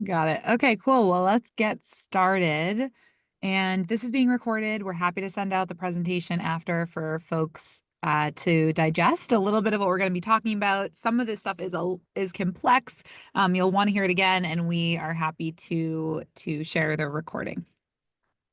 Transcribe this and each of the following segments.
Got it. Okay, cool. Well, let's get started. And this is being recorded. We're happy to send out the presentation after for folks to digest a little bit of what we're going to be talking about. Some of this stuff is complex. You'll want to hear it again, and we are happy to share the recording.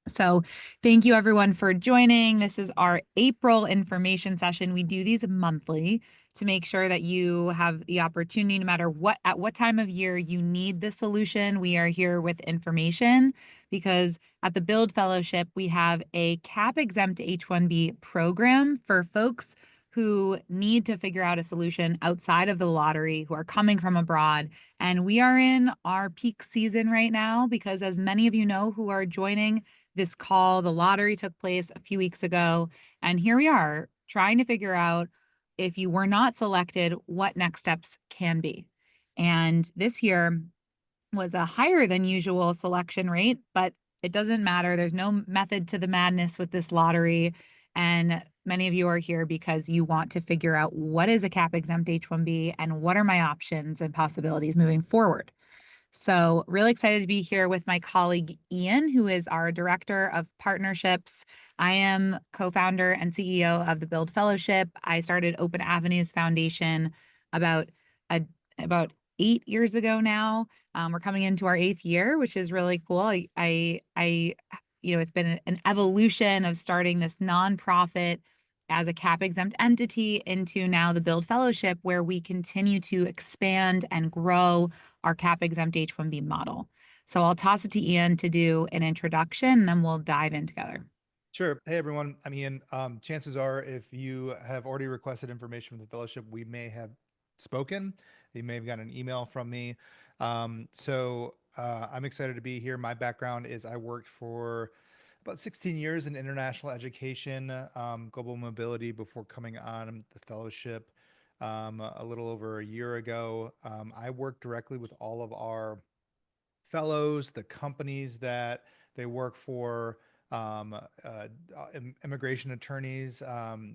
So thank you everyone for joining. This is our April information session. We do these monthly to make sure that you have the opportunity, no matter at what time of year you need the solution. We are here with information because at the Build Fellowship, we have a cap-exempt H-1B program for folks who need to figure out a solution outside of the lottery, who are coming from abroad. And we are in our peak season right now because, as many of you know who are joining this call, the lottery took place a few weeks ago, and here we are trying to figure out, if you were not selected, what next steps can be. And this year was a higher than usual selection rate, but it doesn't matter. There's no method to the madness with this lottery. And many of you are here because you want to figure out, what is a cap exempt H-1B and what are my options and possibilities moving forward. So really excited to be here with my colleague, Ian, who is our Director of Partnerships. I am co-founder and CEO of the Build Fellowship. I started Open Avenues Foundation about a, about 8 years ago now. We're coming into our 8th year, which is really cool. It's been an evolution of starting this nonprofit as a cap exempt entity into now the Build Fellowship, where we continue to expand and grow our cap-exempt H-1B model. So I'll toss it to Ian to do an introduction, and then we'll dive in together. Sure. Hey, everyone. I'm Ian. Chances are, if you have already requested information from the fellowship, we may have spoken. You may have gotten an email from me. I'm excited to be here. My background is I worked for about 16 years in international education, global mobility before coming on the fellowship a little over a year ago. I worked directly with all of our fellows, the companies that they work for, immigration attorneys.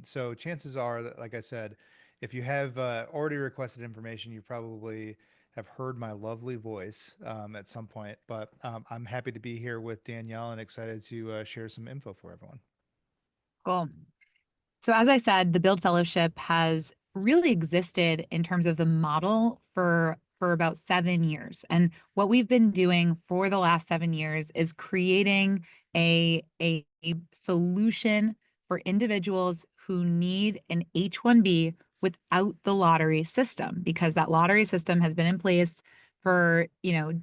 So chances are that, like I said, if you have already requested information, you probably have heard my lovely voice at some point. But I'm happy to be here with Danielle and excited to share some info for everyone. Cool. So as I said, the Build Fellowship has really existed in terms of the model for about 7 years. And what we've been doing for the last 7 years is creating a solution for individuals who need an H-1B without the lottery system, because that lottery system has been in place for,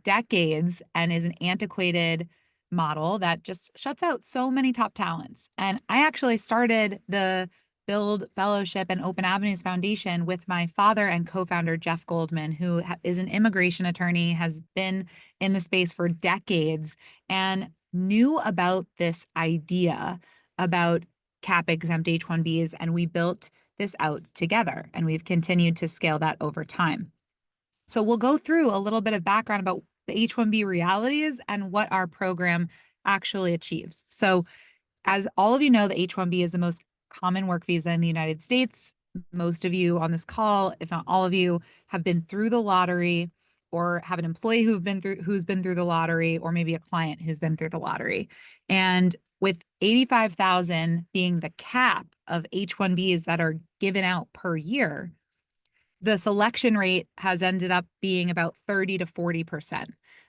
decades and is an antiquated model that just shuts out so many top talents. And I actually started the Build Fellowship and Open Avenues Foundation with my father and co-founder, Jeff Goldman, who is an immigration attorney, has been in the space for decades, and knew about this idea about cap-exempt H-1Bs. And we built this out together, and we've continued to scale that over time. So we'll go through a little bit of background about the H-1B realities and what our program actually achieves. So as all of you know, the H-1B is the most common work visa in the United States. Most of you on this call, if not all of you, have been through the lottery, or have an employee who's been through the lottery, or maybe a client who's been through the lottery. And with 85,000 being the cap of H-1Bs that are given out per year, the selection rate has ended up being about 30 to 40%.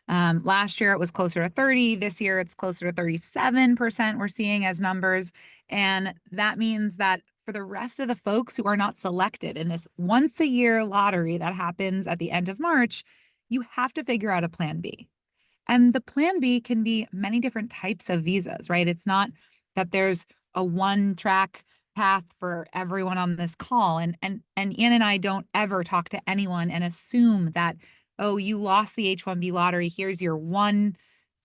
Last year it was closer to 30. This year it's closer to 37% we're seeing as numbers. And that means that for the rest of the folks who are not selected in this once a year lottery that happens at the end of March, you have to figure out a plan B. And the plan B can be many different types of visas, right? It's not that there's a one track path for everyone on this call. And Ian and I don't ever talk to anyone and assume that, oh, you lost the H-1B lottery, here's your one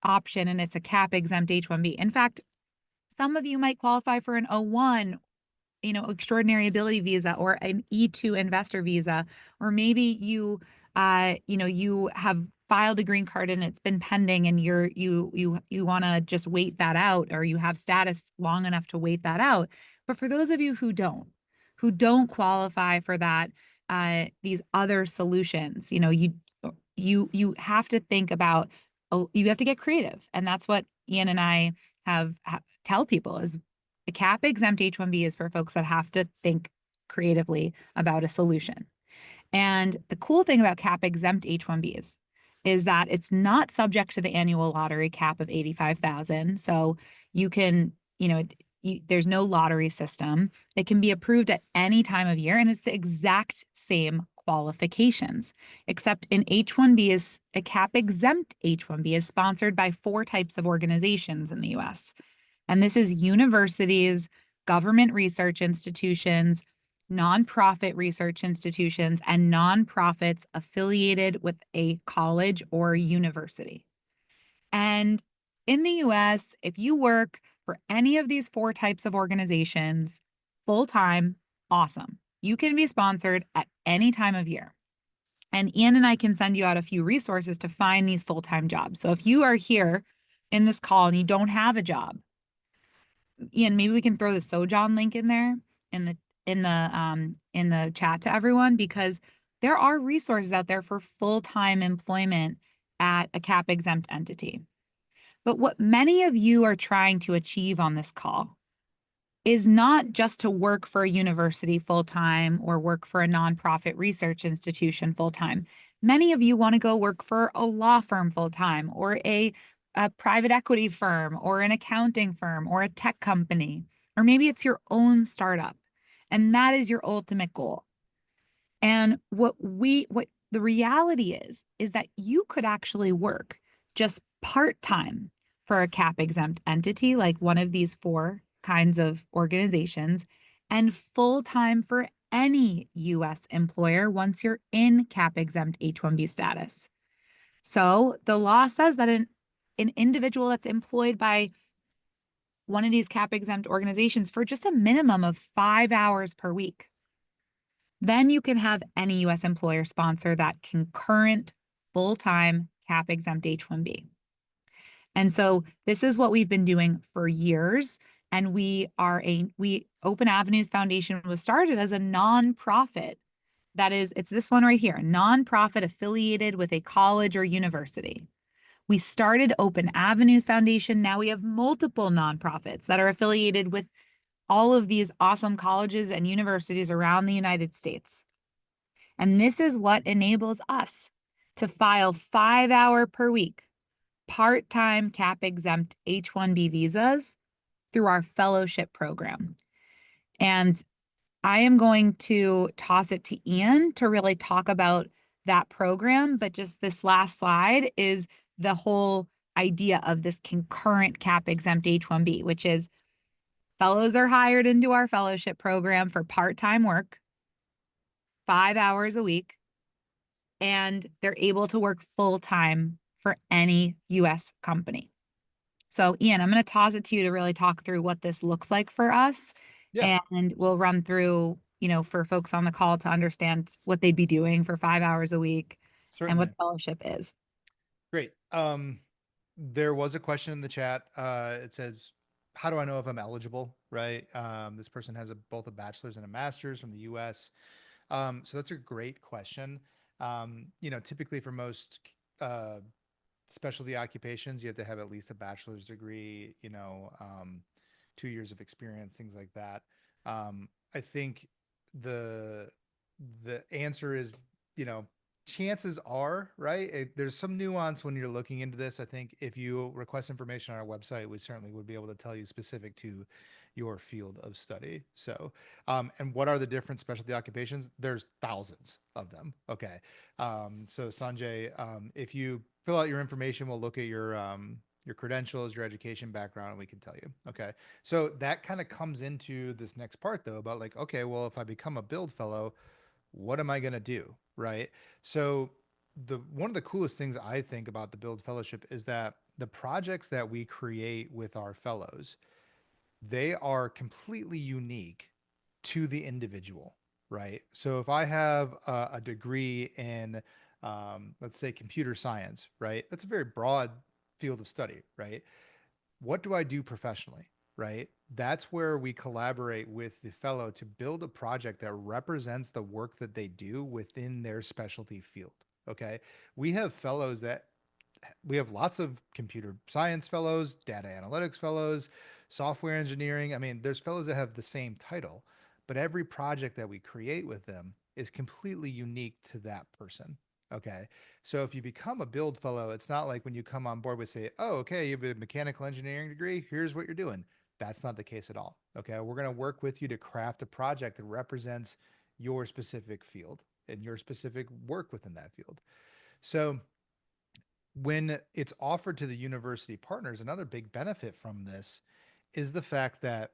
option, and it's a cap exempt H-1B. In fact, some of you might qualify for an O1, extraordinary ability visa, or an E2 investor visa, or maybe you have filed a green card and it's been pending, and you want to just wait that out, or you have status long enough to wait that out. But for those of you who don't qualify for that, these other solutions, you have to think about, oh, you have to get creative. And that's what Ian and I tell people is a cap exempt H-1B is for folks that have to think creatively about a solution. And the cool thing about cap exempt H-1Bs is that it's not subject to the annual lottery cap of 85,000. So you can, there's no lottery system. It can be approved at any time of year, and it's the exact same qualifications, except an H-1B is a cap exempt H-1B is sponsored by four types of organizations in the US. And this is universities, government research institutions, nonprofit research institutions, and nonprofits affiliated with a college or university. And in the US, if you work for any of these four types of organizations full time, awesome. You can be sponsored at any time of year. And Ian and I can send you out a few resources to find these full time jobs. So if you are here in this call and you don't have a job, Ian, maybe we can throw the Sojourn link in there in the chat to everyone, because there are resources out there for full-time employment at a cap exempt entity. But what many of you are trying to achieve on this call is not just to work for a university full-time or work for a nonprofit research institution full-time. Many of you want to go work for a law firm full-time, or a private equity firm, or an accounting firm, or a tech company, or maybe it's your own startup. And that is your ultimate goal. And what the reality is that you could actually work just part-time for a cap exempt entity, like one of these four kinds of organizations, and full-time for any US employer once you're in cap exempt H-1B status. So the law says that an individual that's employed by one of these cap exempt organizations for just a minimum of 5 hours per week, then you can have any US employer sponsor that concurrent full-time cap exempt H-1B. And so this is what we've been doing for years. And we Open Avenues Foundation was started as a nonprofit. It's this one right here, a nonprofit affiliated with a college or university. We started Open Avenues Foundation. Now we have multiple nonprofits that are affiliated with all of these awesome colleges and universities around the United States. And this is what enables us to file 5 hour per week, part-time cap exempt H-1B visas through our fellowship program. And I am going to toss it to Ian to really talk about that program. But just this last slide is the whole idea of this concurrent cap exempt H-1B, which is fellows are hired into our fellowship program for part-time work, 5 hours a week, and they're able to work full-time for any US company. So Ian, I'm going to toss it to you to really talk through what this looks like for us. Yeah, And we'll run through, for folks on the call to understand what they'd be doing for 5 hours a week and what certainly. fellowship is. Great. There was a question in the chat. It says, how do I know if I'm eligible? Right. This person has both a bachelor's and a master's from the US. So that's a great question. Typically for most uh, specialty occupations, you have to have at least a bachelor's degree, 2 years of experience, things like that. I think the the answer is, you know, chances are, right? There's some nuance when you're looking into this. I think if you request information on our website, we certainly would be able to tell you specific to your field of study. So, and what are the different specialty occupations? There's thousands of them. Okay. So Sanjay, if you fill out your information, we'll look at your credentials, your education background, and we can tell you. Okay. So that kind of comes into this next part though, about like, okay, well, if I become a build fellow, what am I going to do? Right. So the one of the coolest things I think about the build fellowship is that the projects that we create with our fellows, they are completely unique to the individual, right? So if I have a degree in, let's say, computer science, right? That's a very broad field of study, right? What do I do professionally, right? That's where we collaborate with the fellow to build a project that represents the work that they do within their specialty field. Okay. We have fellows that we have lots of computer science fellows, data analytics fellows, software engineering. I mean, there's fellows that have the same title, but every project that we create with them is completely unique to that person. Okay. So if you become a build fellow, it's not like when you come on board, we say, oh, okay, you have a mechanical engineering degree. Here's what you're doing. That's not the case at all. Okay. We're going to work with you to craft a project that represents your specific field and your specific work within that field. So when it's offered to the university partners, another big benefit from this is the fact that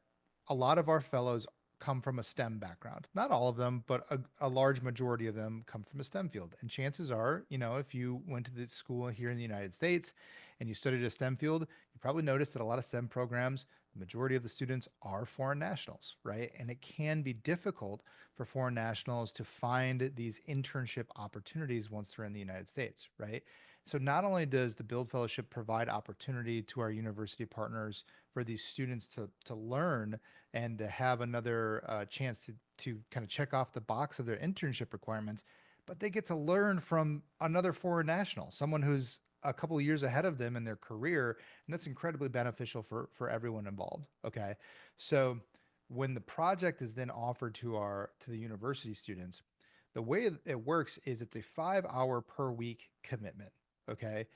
a lot of our fellows come from a STEM background. Not all of them, but a large majority of them come from a STEM field. And chances are, if you went to the school here in the United States and you studied a STEM field, you probably noticed that a lot of STEM programs, the majority of the students are foreign nationals, right? And it can be difficult for foreign nationals to find these internship opportunities once they're in the United States, right? So not only does the Build Fellowship provide opportunity to our university partners for these students to learn and to have another chance to kind of check off the box of their internship requirements, but they get to learn from another foreign national, someone who's a couple of years ahead of them in their career, and that's incredibly beneficial for everyone involved. Okay, so when the project is then offered to the university students, the way it works is it's a 5 hour per week commitment. Okay.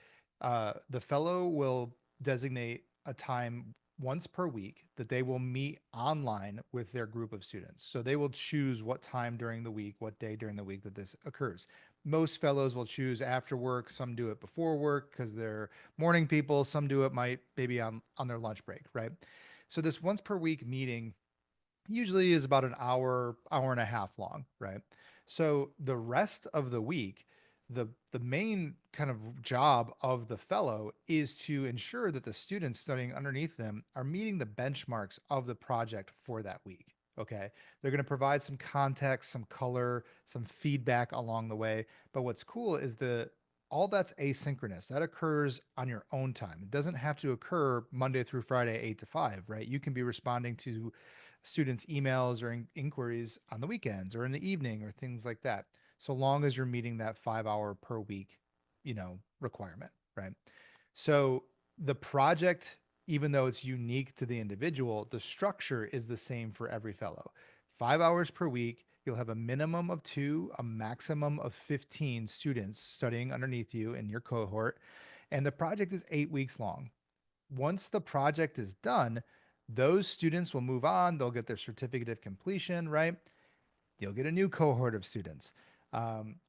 The fellow will designate a time once per week that they will meet online with their group of students. So they will choose what time during the week, what day during the week that this occurs. Most fellows will choose after work. Some do it before work because they're morning people. Some do it maybe on their lunch break, right? So this once per week meeting usually is about an hour, hour and a half long, right? So the rest of the week, the main kind of job of the fellow is to ensure that the students studying underneath them are meeting the benchmarks of the project for that week. Okay. They're going to provide some context, some color, some feedback along the way. But what's cool is all that's asynchronous. That occurs on your own time. It doesn't have to occur Monday through Friday, 8 to 5, right? You can be responding to students' emails or inquiries on the weekends or in the evening or things like that, so long as you're meeting that 5 hour per week, requirement, right? So the project, even though it's unique to the individual, the structure is the same for every fellow. 5 hours per week, you'll have a minimum of two, a maximum of 15 students studying underneath you in your cohort. And the project is 8 weeks long. Once the project is done, those students will move on. They'll get their certificate of completion, right? You'll get a new cohort of students.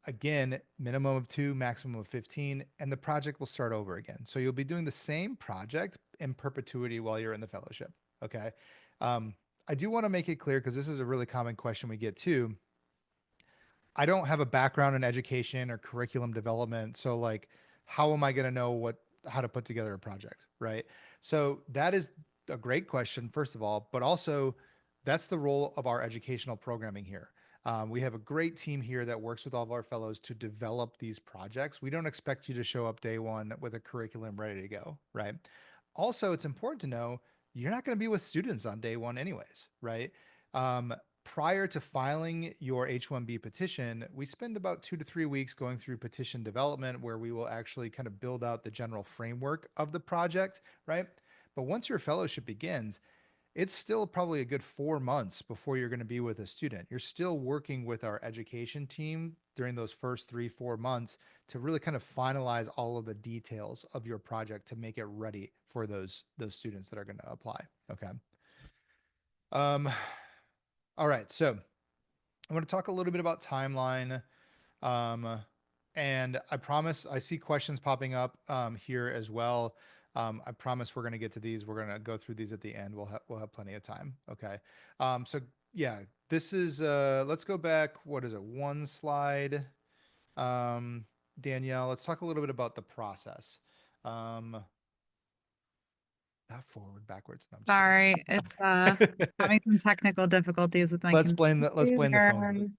Again, minimum of two, maximum of 15, and the project will start over again. So you'll be doing the same project in perpetuity while you're in the fellowship. Okay. Um, I do want to make it clear because this is a really common question we get too. I don't have a background in education or curriculum development. So like, how am I going to know how to put together a project? Right. So that is a great question, first of all, but also that's the role of our educational programming here. We have a great team here that works with all of our fellows to develop these projects. We don't expect you to show up day one with a curriculum ready to go. Right. Also, it's important to know you're not going to be with students on day one anyways. Right. Um, Prior to filing your H-1B petition, we spend about 2 to 3 weeks going through petition development where we will actually kind of build out the general framework of the project, right? But once your fellowship begins, it's still probably a good 4 months before you're going to be with a student. You're still working with our education team during those first 3, 4 months to really kind of finalize all of the details of your project to make it ready for those students that are going to apply. Okay. Um, all right. So I'm going to talk a little bit about timeline. Um, and I promise I see questions popping up here as well. I promise we're going to get to these. We're going to go through these at the end. We'll have plenty of time. Okay. So yeah, this is let's go back. What is it? One slide. Um, Danielle, let's talk a little bit about the process. Um, Not forward, backwards. No, I'm just Sorry, it's kidding. having some technical difficulties with my Let's blame the phone computer. booth.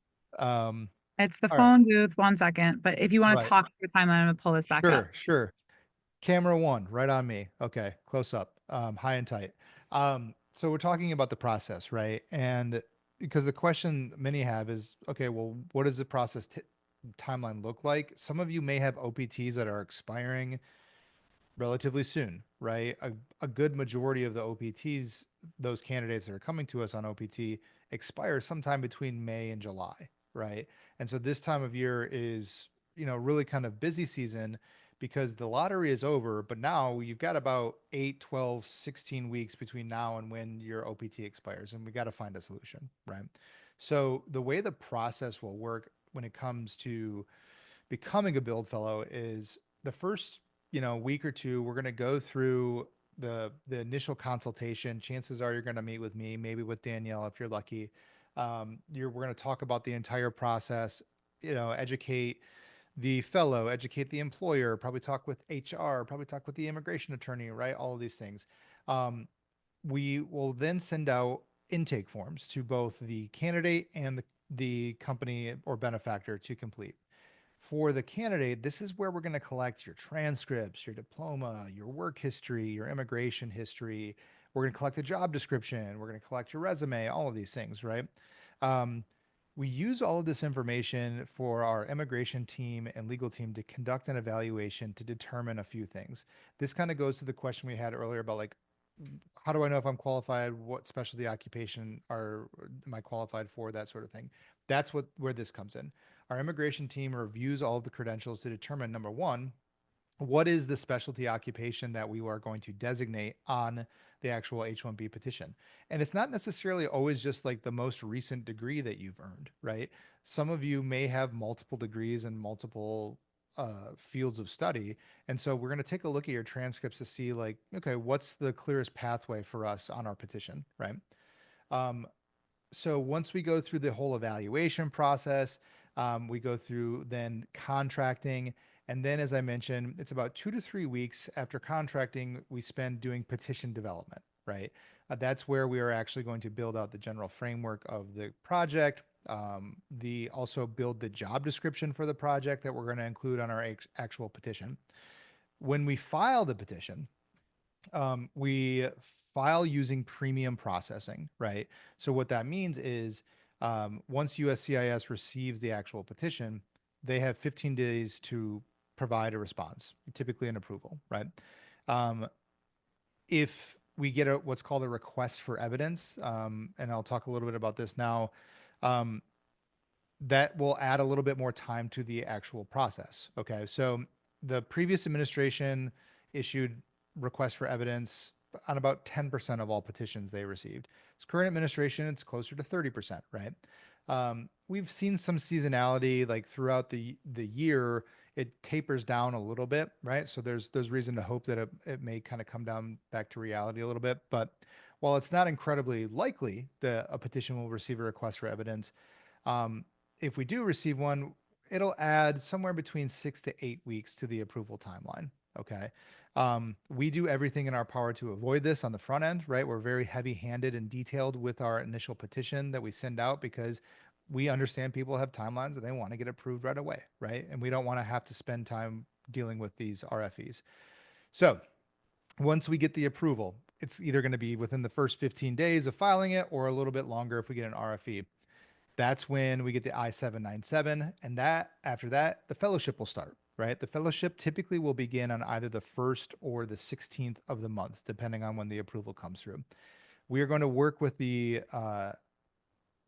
Um, It's the all right. phone booth. 1 second. But if you want to Right. talk through the timeline, I'm gonna pull this back up. Sure. Camera one, right on me. Okay, close up, high and tight. So we're talking about the process, right? And because the question many have is, okay, well, what does the process timeline look like? Some of you may have OPTs that are expiring relatively soon, right? A good majority of the OPTs, those candidates that are coming to us on OPT, expire sometime between May and July, right? And so this time of year is, really kind of busy season because the lottery is over, but now you've got about 8, 12, 16 weeks between now and when your OPT expires, and we got to find a solution, right? So the way the process will work when it comes to becoming a build fellow is the first week or two we're going to go through the initial consultation. Chances are you're going to meet with me, maybe with Danielle if you're lucky. We're going to talk about the entire process, educate the fellow, educate the employer, probably talk with HR, probably talk with the immigration attorney, right? All of these things. We will then send out intake forms to both the candidate and the company or benefactor to complete. For the candidate, this is where we're going to collect your transcripts, your diploma, your work history, your immigration history. We're going to collect a job description. We're going to collect your resume, all of these things, right? Um, we use all of this information for our immigration team and legal team to conduct an evaluation to determine a few things. This kind of goes to the question we had earlier about like, how do I know if I'm qualified? What specialty occupation am I qualified for? That sort of thing. That's where this comes in. Our immigration team reviews all of the credentials to determine, number one, what is the specialty occupation that we are going to designate on the actual H-1B petition. And it's not necessarily always just like the most recent degree that you've earned, right? Some of you may have multiple degrees and multiple fields of study. And so we're going to take a look at your transcripts to see like, okay, what's the clearest pathway for us on our petition, right? Um, so once we go through the whole evaluation process, we go through then contracting. And then, as I mentioned, it's about 2 to 3 weeks after contracting, we spend doing petition development, right? That's where we are actually going to build out the general framework of the project. The also build the job description for the project that we're going to include on our actual petition. When we file the petition, we file using premium processing, right? So what that means is once USCIS receives the actual petition, they have 15 days to provide a response, typically an approval, right? Um, if we get what's called a request for evidence, and I'll talk a little bit about this now, um, that will add a little bit more time to the actual process. Okay. So the previous administration issued requests for evidence on about 10% of all petitions they received. This current administration, it's closer to 30%, right? We've seen some seasonality like throughout the year. It tapers down a little bit, right? So there's reason to hope that it may kind of come down back to reality a little bit. But while it's not incredibly likely that a petition will receive a request for evidence, um, if we do receive one, it'll add somewhere between 6 to 8 weeks to the approval timeline. Okay. We do everything in our power to avoid this on the front end, right? We're very heavy handed and detailed with our initial petition that we send out because we understand people have timelines and they want to get approved right away, right? And we don't want to have to spend time dealing with these RFEs. So once we get the approval, it's either going to be within the first 15 days of filing it or a little bit longer if we get an RFE. That's when we get the I-797, and that after that, the fellowship will start, right? The fellowship typically will begin on either the 1st or the 16th of the month, depending on when the approval comes through. We are going to work with the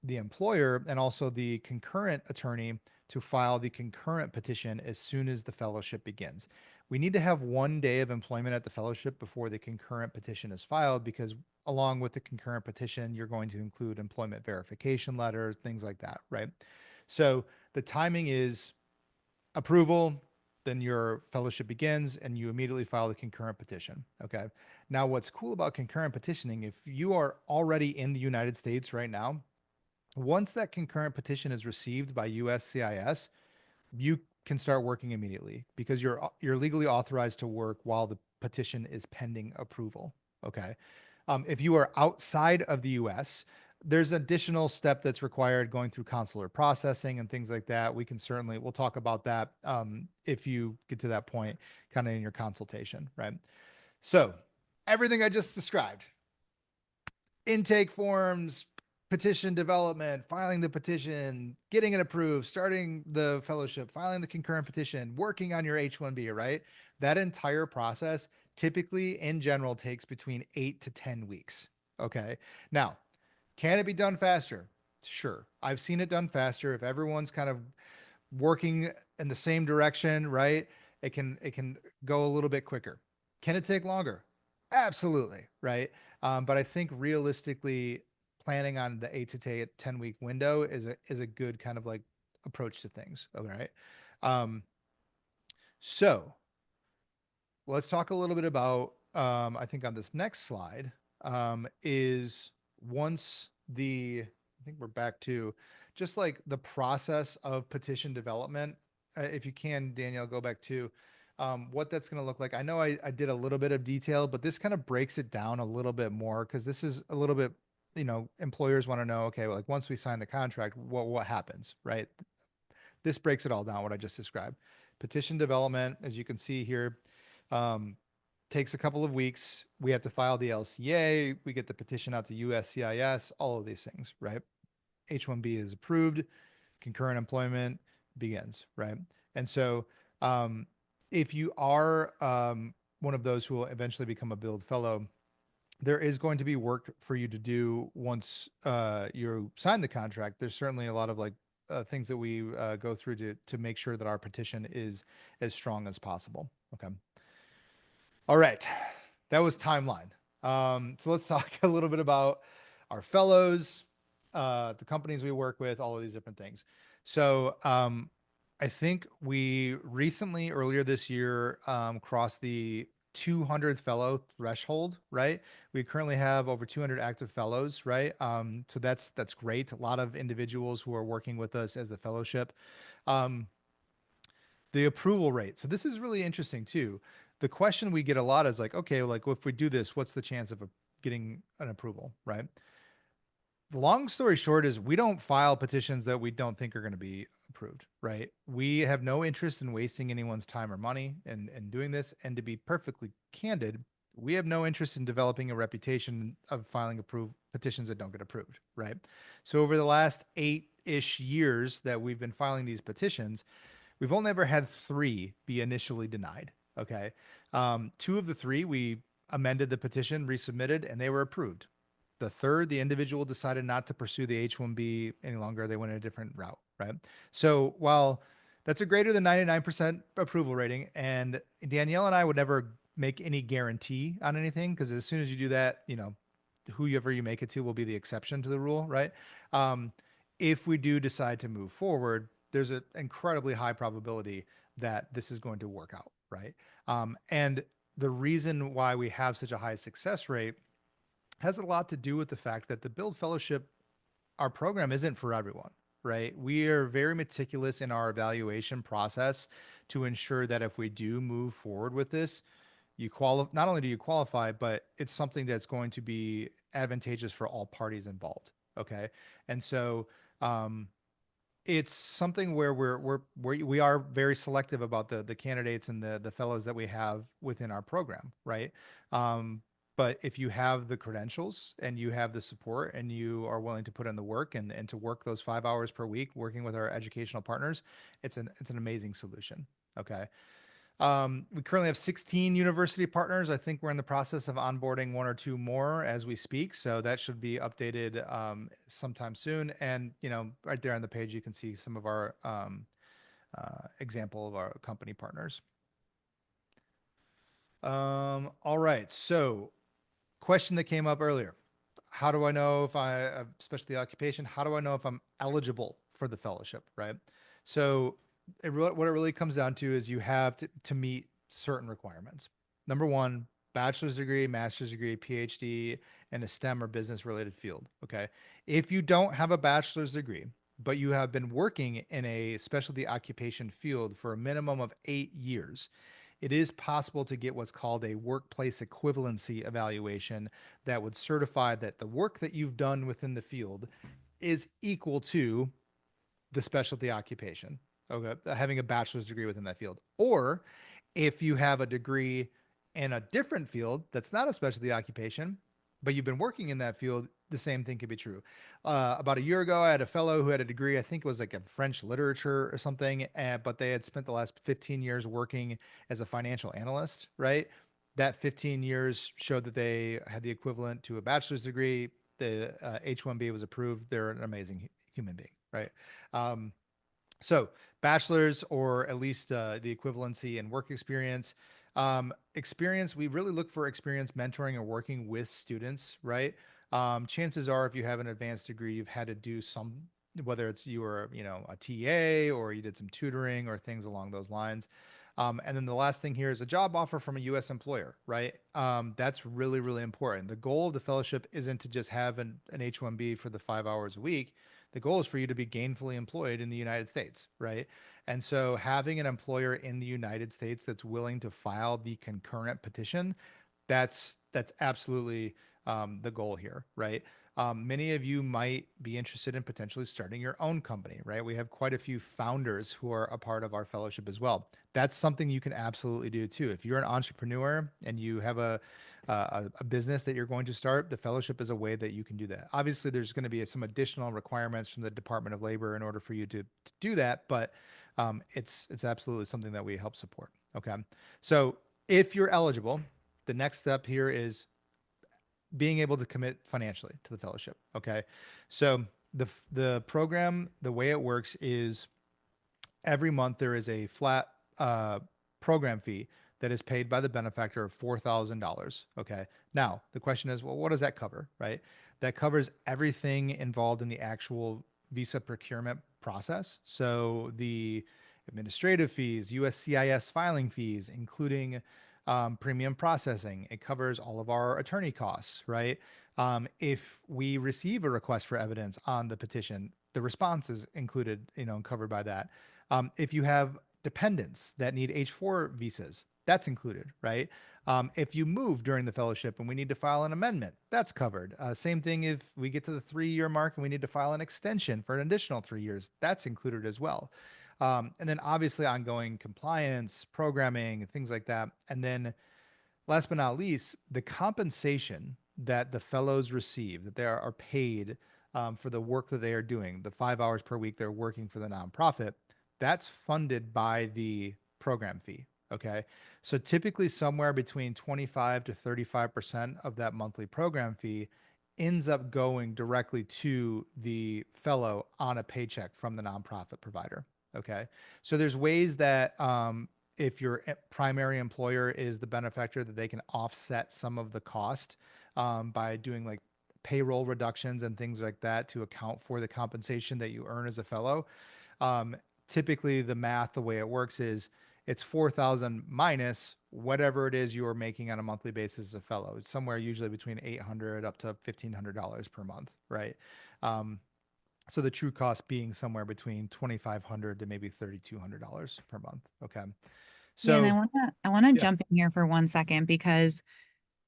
employer and also the concurrent attorney to file the concurrent petition as soon as the fellowship begins. We need to have 1 day of employment at the fellowship before the concurrent petition is filed because along with the concurrent petition, you're going to include employment verification letters, things like that, right? So the timing is approval, then your fellowship begins and you immediately file the concurrent petition. Okay. Now, what's cool about concurrent petitioning, if you are already in the United States right now, once that concurrent petition is received by USCIS, you can start working immediately because you're legally authorized to work while the petition is pending approval. Okay. If you are outside of the US, there's an additional step that's required going through consular processing and things like that. We'll talk about that if you get to that point kind of in your consultation, right? So everything I just described, intake forms, petition development, filing the petition, getting it approved, starting the fellowship, filing the concurrent petition, working on your H-1B, right? That entire process typically in general takes between 8 to 10 weeks. Okay. Now, can it be done faster? Sure. I've seen it done faster. If everyone's kind of working in the same direction, right? It can go a little bit quicker. Can it take longer? Absolutely, right? But I think realistically, planning on the 8 to 10 week window is a good kind of like approach to things. All right. Um, so let's talk a little bit about I think on this next slide is once the I think we're back to just like the process of petition development. If you can, Danielle, go back to what that's going to look like. I know I did a little bit of detail, but this kind of breaks it down a little bit more because this is a little bit, employers want to know, okay, well, like once we sign the contract, what happens, right? This breaks it all down, what I just described. Petition development, as you can see here, um, takes a couple of weeks. We have to file the LCA. We get the petition out to USCIS, all of these things, right? H-1B is approved, concurrent employment begins, right? And so if you are one of those who will eventually become a Build Fellow, there is going to be work for you to do once you sign the contract. There's certainly a lot of like things that we go through to make sure that our petition is as strong as possible. Okay. All right. That was timeline. So let's talk a little bit about our fellows, the companies we work with, all of these different things. So I think we recently, earlier this year, crossed the 200 fellow threshold, right? We currently have over 200 active fellows, right? So that's great. A lot of individuals who are working with us as the fellowship. Um, the approval rate. So this is really interesting too. The question we get a lot is like, okay, like if we do this, what's the chance of getting an approval, right? The long story short is we don't file petitions that we don't think are going to be approved, right? We have no interest in wasting anyone's time or money and doing this. And to be perfectly candid, we have no interest in developing a reputation of filing approved petitions that don't get approved, right? So over the last 8-ish years that we've been filing these petitions, we've only ever had 3 be initially denied. Okay. 2 of the 3, we amended the petition, resubmitted, and they were approved. The third, the individual decided not to pursue the H-1B any longer. They went a different route, right? So while that's a greater than 99% approval rating, and Danielle and I would never make any guarantee on anything because as soon as you do that, whoever you make it to will be the exception to the rule, right? Um, if we do decide to move forward, there's an incredibly high probability that this is going to work out, right? And the reason why we have such a high success rate has a lot to do with the fact that the Build Fellowship, our program isn't for everyone, right? We are very meticulous in our evaluation process to ensure that if we do move forward with this, you qualify, not only do you qualify, but it's something that's going to be advantageous for all parties involved. Okay. And so, it's something where we are very selective about the candidates and the fellows that we have within our program, right? But if you have the credentials and you have the support and you are willing to put in the work and to work those 5 hours per week working with our educational partners, it's an amazing solution. Okay. We currently have 16 university partners. I think we're in the process of onboarding 1 or 2 more as we speak. So that should be updated sometime soon. And, right there on the page, you can see some of our example of our company partners. All right. So question that came up earlier. How do I know if especially the occupation, how do I know if I'm eligible for the fellowship, right? So what it really comes down to is you have to meet certain requirements. Number 1, bachelor's degree, master's degree, PhD, in a STEM or business related field. Okay. If you don't have a bachelor's degree, but you have been working in a specialty occupation field for a minimum of 8 years, it is possible to get what's called a workplace equivalency evaluation that would certify that the work that you've done within the field is equal to the specialty occupation. Okay, having a bachelor's degree within that field. Or if you have a degree in a different field that's not a specialty occupation, but you've been working in that field, the same thing could be true. About a year ago, I had a fellow who had a degree, I think it was like a French literature or something, but they had spent the last 15 years working as a financial analyst, right? That 15 years showed that they had the equivalent to a bachelor's degree. The H-1B was approved. They're an amazing human being, right? Um, so, bachelor's or at least the equivalency in work experience. Experience, we really look for experience mentoring or working with students, right? Chances are, if you have an advanced degree, you've had to do some, whether it's you were, a TA or you did some tutoring or things along those lines. And then the last thing here is a job offer from a U.S. employer, right? That's really, really important. The goal of the fellowship isn't to just have an H-1B for the 5 hours a week. The goal is for you to be gainfully employed in the United States, right? And so having an employer in the United States that's willing to file the concurrent petition, that's absolutely the goal here, right? Many of you might be interested in potentially starting your own company, right? We have quite a few founders who are a part of our fellowship as well. That's something you can absolutely do too. If you're an entrepreneur and you have a business that you're going to start, the fellowship is a way that you can do that. Obviously, there's going to be some additional requirements from the Department of Labor in order for you to do that, but it's absolutely something that we help support. Okay, so if you're eligible, the next step here is being able to commit financially to the fellowship. Okay, so the program, the way it works is every month there is a flat program fee that is paid by the benefactor of $4,000. Okay. Now, the question is, well, what does that cover? Right. That covers everything involved in the actual visa procurement process. So the administrative fees, USCIS filing fees, including premium processing. It covers all of our attorney costs, right? If we receive a request for evidence on the petition, the response is included, and covered by that. If you have dependents that need H-4 visas, that's included, right? If you move during the fellowship and we need to file an amendment, that's covered. Same thing if we get to the 3-year mark and we need to file an extension for an additional 3 years, that's included as well. And then obviously ongoing compliance, programming, things like that. And then last but not least, the compensation that the fellows receive, that they are paid for the work that they are doing, the 5 hours per week they're working for the nonprofit, that's funded by the program fee. Okay. So typically somewhere between 25 to 35% of that monthly program fee ends up going directly to the fellow on a paycheck from the nonprofit provider. Okay. So there's ways that if your primary employer is the benefactor, that they can offset some of the cost by doing like payroll reductions and things like that to account for the compensation that you earn as a fellow. Um, Typically, the math, the way it works is it's 4,000 minus whatever it is you are making on a monthly basis as a fellow. It's somewhere usually between 800 up to $1,500 per month, right? Um, so the true cost being somewhere between 2,500 to maybe $3,200 per month. Okay. Yeah, and So I wanna yeah, jump in here for 1 second because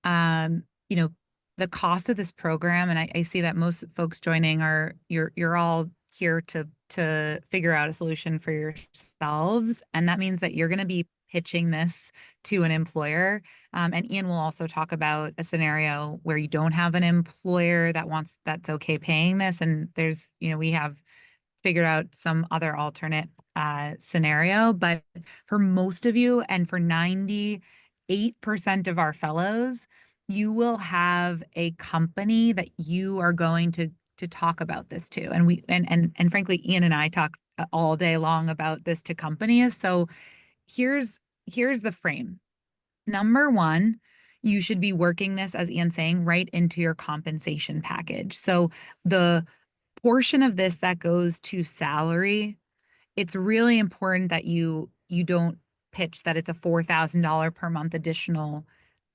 um, you know, the cost of this program, and I see that most folks joining are you're all here to figure out a solution for yourselves, and that means that you're going to be pitching this to an employer. And Ian will also talk about a scenario where you don't have an employer that's okay paying this, and we have figured out some other alternate scenario. But for most of you, and for 98% of our fellows, you will have a company that you are going to talk about this to. And and frankly, Ian and I talk all day long about this to companies. So here's the frame. Number one, you should be working this, as Ian's saying, right into your compensation package. So the portion of this that goes to salary, it's really important that you don't pitch that it's a $4,000 per month additional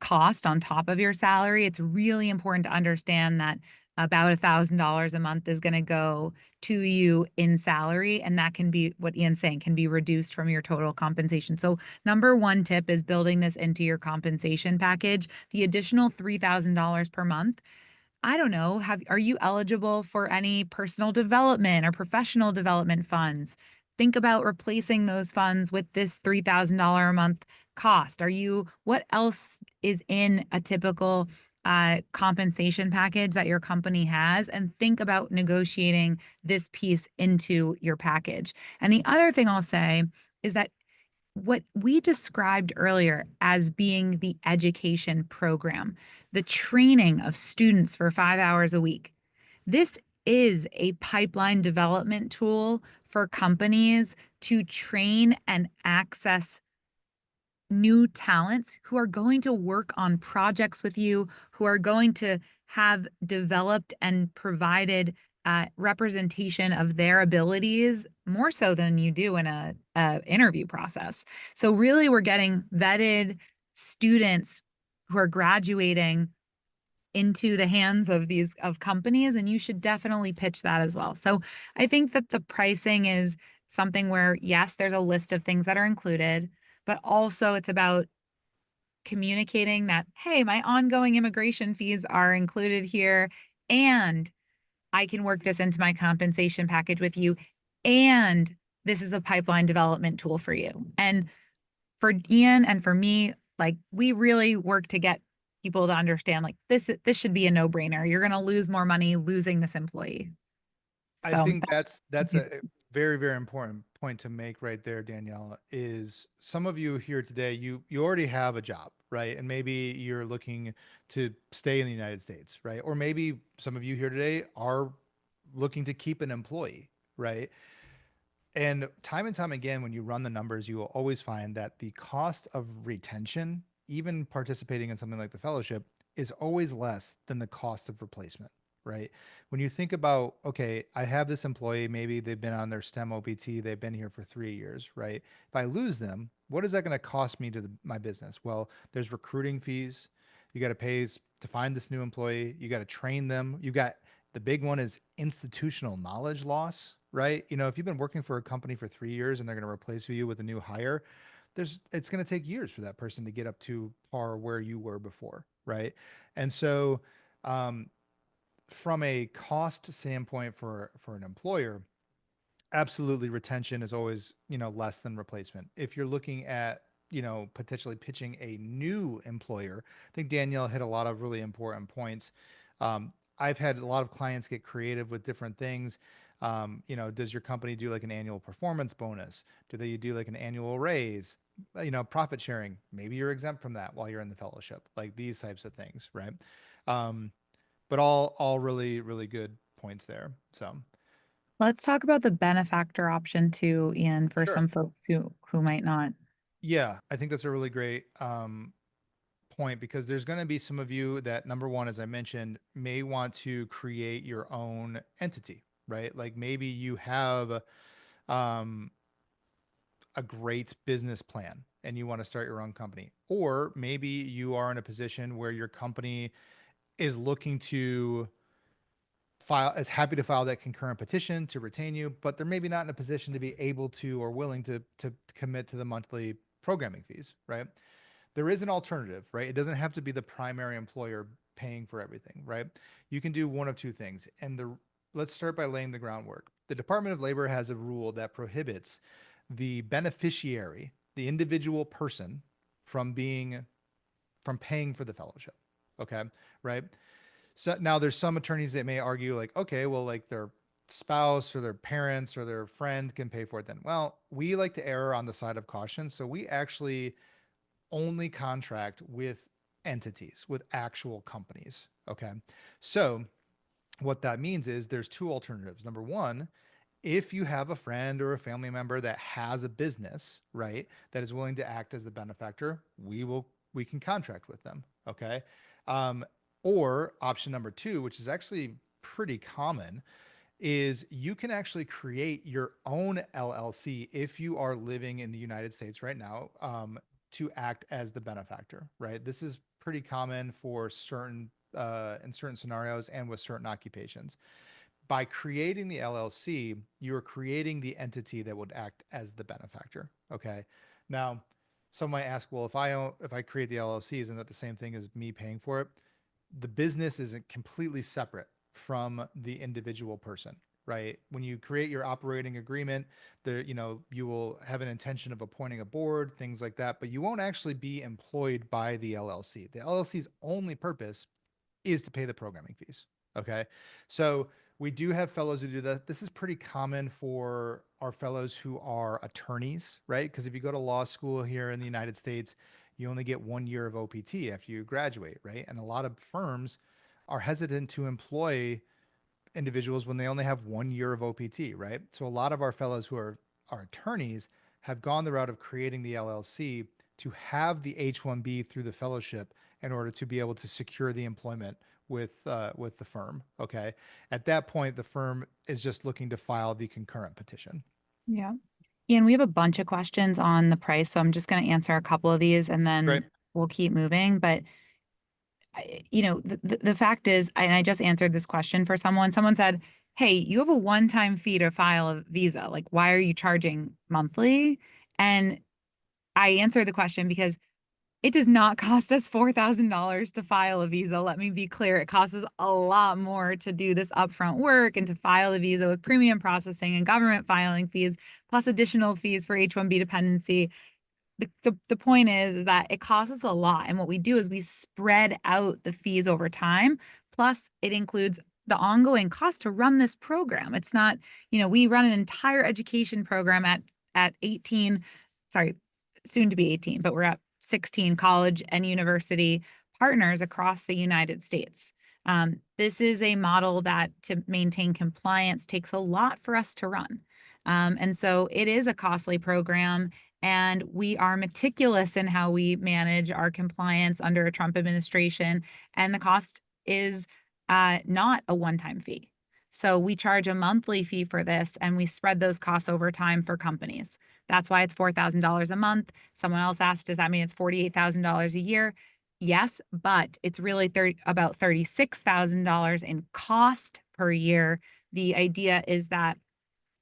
cost on top of your salary. It's really important to understand that about $1,000 a month is going to go to you in salary, and that can be what Ian's saying, can be reduced from your total compensation. So number one tip is building this into your compensation package. The additional $3,000 per month, I don't know, are you eligible for any personal development or professional development funds? Think about replacing those funds with this $3,000 a month cost. What else is in a typical compensation package that your company has and think about negotiating this piece into your package. And the other thing I'll say is that what we described earlier as being the education program, the training of students for 5 hours a week, this is a pipeline development tool for companies to train and access new talents who are going to work on projects with you, who are going to have developed and provided representation of their abilities more so than you do in a interview process. So really, we're getting vetted students who are graduating into the hands of these of companies, and you should definitely pitch that as well. So I think that the pricing is something where yes, there's a list of things that are included, but also it's about communicating that, hey, my ongoing immigration fees are included here, and I can work this into my compensation package with you, and this is a pipeline development tool for you. And for Ian and for me, like we really work to get people to understand like this should be a no-brainer. You're going to lose more money losing this employee. I So think that's that's a very, very important point to make right there, Danielle, is some of you here today, you already have a job, right? And maybe you're looking to stay in the United States, right? Or maybe some of you here today are looking to keep an employee, right? And time again, when you run the numbers, you will always find that the cost of retention, even participating in something like the fellowship, is always less than the cost of replacement, right? When you think about, okay, I have this employee, maybe they've been on their STEM OPT, they've been here for 3 years, right? If I lose them, what is that going to cost me to my business? Well, there's recruiting fees. You got to pay to find this new employee. You got to train them. You got the big one is institutional knowledge loss, right? You know, if you've been working for a company for 3 years and they're going to replace you with a new hire, it's going to take years for that person to get up to par where you were before, right? And so, um, from a cost standpoint for an employer, absolutely retention is always, less than replacement. If you're looking at, potentially pitching a new employer, I think Danielle hit a lot of really important points. I've had a lot of clients get creative with different things. Does your company do like an annual performance bonus? Do they do like an annual raise? Profit sharing. Maybe you're exempt from that while you're in the fellowship, like these types of things, right? Um, but all really, really good points there. So let's talk about the benefactor option too, Ian, for sure. some folks who might not. Yeah, I think that's a really great point because there's going to be some of you that, number one, as I mentioned, may want to create your own entity, right? Like maybe you have um, a great business plan and you want to start your own company, or maybe you are in a position where your company is looking to is happy to file that concurrent petition to retain you, but they're maybe not in a position to be able to or willing to commit to the monthly programming fees, right? There is an alternative, right? It doesn't have to be the primary employer paying for everything, right? You can do one of two things. Let's start by laying the groundwork. The Department of Labor has a rule that prohibits the beneficiary, the individual person, from paying for the fellowship. Okay, right? So now there's some attorneys that may argue like, okay, well, like their spouse or their parents or their friend can pay for it then. Well, we like to err on the side of caution. So we actually only contract with entities, with actual companies. Okay. So what that means is there's two alternatives. Number one, if you have a friend or a family member that has a business, right, that is willing to act as the benefactor, we can contract with them. Okay. Um, or option number two, which is actually pretty common, is you can actually create your own LLC if you are living in the United States right now, to act as the benefactor, right? This is pretty common for in certain scenarios and with certain occupations. By creating the LLC, you are creating the entity that would act as the benefactor. Okay. Now, some might ask, well, if I create the LLC, isn't that the same thing as me paying for it? The business isn't completely separate from the individual person, right? When you create your operating agreement, you will have an intention of appointing a board, things like that, but you won't actually be employed by the LLC. The LLC's only purpose is to pay the programming fees. Okay. So we do have fellows who do that. This is pretty common for our fellows who are attorneys, right? Because if you go to law school here in the United States, you only get 1 year of OPT after you graduate, right? And a lot of firms are hesitant to employ individuals when they only have 1 year of OPT, right? So a lot of our fellows who are our attorneys have gone the route of creating the LLC to have the H-1B through the fellowship in order to be able to secure the employment with the firm. Okay. At that point, the firm is just looking to file the concurrent petition. Yeah. Ian, we have a bunch of questions on the price, so I'm just going to answer a couple of these and Great. then we'll keep moving. But the fact is, and I just answered this question for someone. Someone said, "Hey, you have a one-time fee to file a visa. Like, why are you charging monthly?" And I answered the question because it does not cost us $4,000 to file a visa. Let me be clear. It costs us a lot more to do this upfront work and to file a visa with premium processing and government filing fees, plus additional fees for H-1B dependency. The point is that it costs us a lot. And what we do is we spread out the fees over time. Plus, it includes the ongoing cost to run this program. It's not, we run an entire education program at 18, sorry, soon to be 18, but we're at 16 college and university partners across the United States. This is a model that to maintain compliance takes a lot for us to run. And so it is a costly program, and we are meticulous in how we manage our compliance under a Trump administration. And the cost is not a one-time fee. So we charge a monthly fee for this, and we spread those costs over time for companies. That's why it's $4,000 a month. Someone else asked, does that mean it's $48,000 a year? Yes, but it's really about $36,000 in cost per year. The idea is that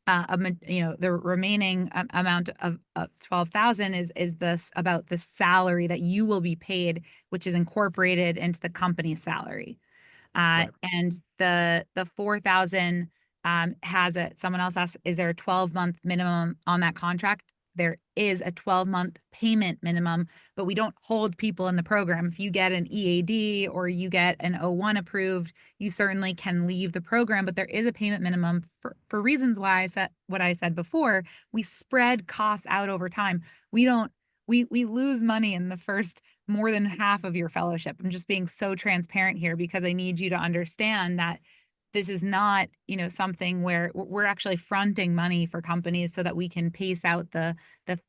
the remaining amount of 12,000 is this about the salary that you will be paid, which is incorporated into the company's salary. Right. And the 4,000 has a someone else asked, is there a 12-month minimum on that contract? There is a 12-month payment minimum, but we don't hold people in the program. If you get an EAD or you get an O1 approved, you certainly can leave the program, but there is a payment minimum for reasons why I said what I said before. We spread costs out over time. We don't we lose money in the first more than half of your fellowship. I'm just being so transparent here because I need you to understand that this is not, something where we're actually fronting money for companies so that we can pace out the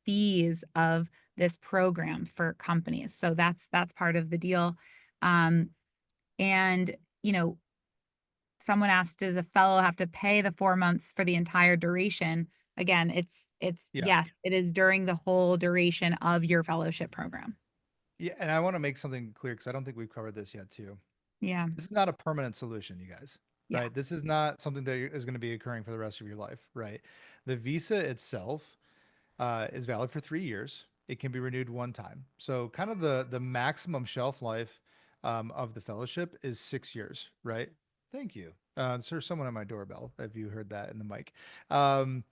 fees of this program for companies. So that's part of the deal. Um, and someone asked, does the fellow have to pay the 4 months for the entire duration? Again, it's Yeah. yes, it is during the whole duration of your fellowship program. Yeah. And I want to make something clear because I don't think we've covered this yet too. Yeah. This is not a permanent solution, you guys, Yeah. right? This is not something that is going to be occurring for the rest of your life, right? The visa itself is valid for 3 years. It can be renewed one time. So kind of the maximum shelf life of the fellowship is 6 years, right? Thank you. There's someone on my doorbell. Have you heard that in the mic? Um,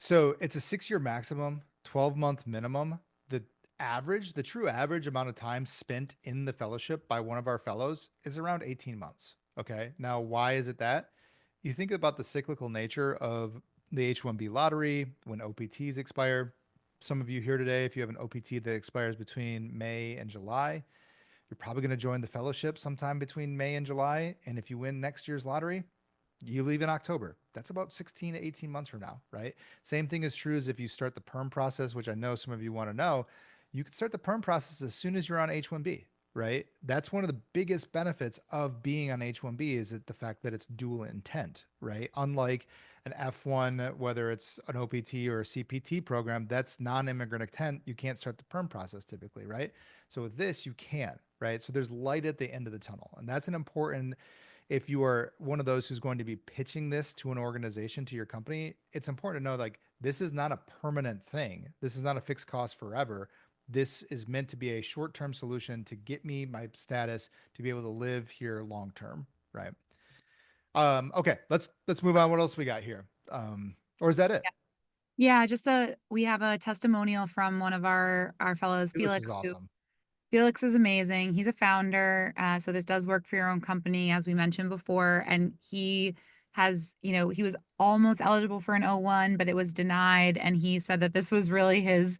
so it's a 6 year maximum, 12-month minimum. The true average amount of time spent in the fellowship by one of our fellows is around 18 months. Okay. Now, why is it that? You think about the cyclical nature of the H-1B lottery when OPTs expire. Some of you here today, if you have an OPT that expires between May and July, you're probably going to join the fellowship sometime between May and July. And if you win next year's lottery, you leave in October. That's about 16 to 18 months from now, right? Same thing is true as if you start the perm process, which I know some of you want to know. You can start the perm process as soon as you're on H-1B, right? That's one of the biggest benefits of being on H-1B is the fact that it's dual intent, right? Unlike an F1, whether it's an OPT or a CPT program, that's non-immigrant intent. You can't start the perm process typically, right? So with this, you can, right? So there's light at the end of the tunnel. And that's an important if you are one of those who's going to be pitching this to an organization, to your company, it's important to know like this is not a permanent thing. This is not a fixed cost forever. This is meant to be a short-term solution to get me my status to be able to live here long term, right? Okay, let's move on. What else we got here? Or is that it? Yeah, just we have a testimonial from one of our fellows, Felix Felix, is who awesome. Felix is amazing. He's a founder. So this does work for your own company, as we mentioned before. And he has, he was almost eligible for an O1, but it was denied. And he said that this was really his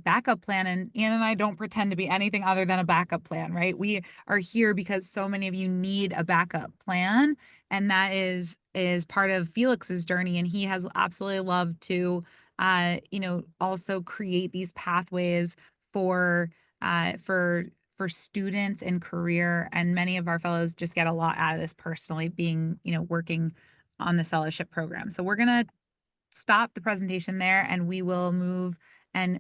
backup plan. And Ann and I don't pretend to be anything other than a backup plan, right? We are here because so many of you need a backup plan. And that is part of Felix's journey. And he has absolutely loved to also create these pathways for for students and career. And many of our fellows just get a lot out of this personally, being, working on this fellowship program. So we're going to stop the presentation there and we will move and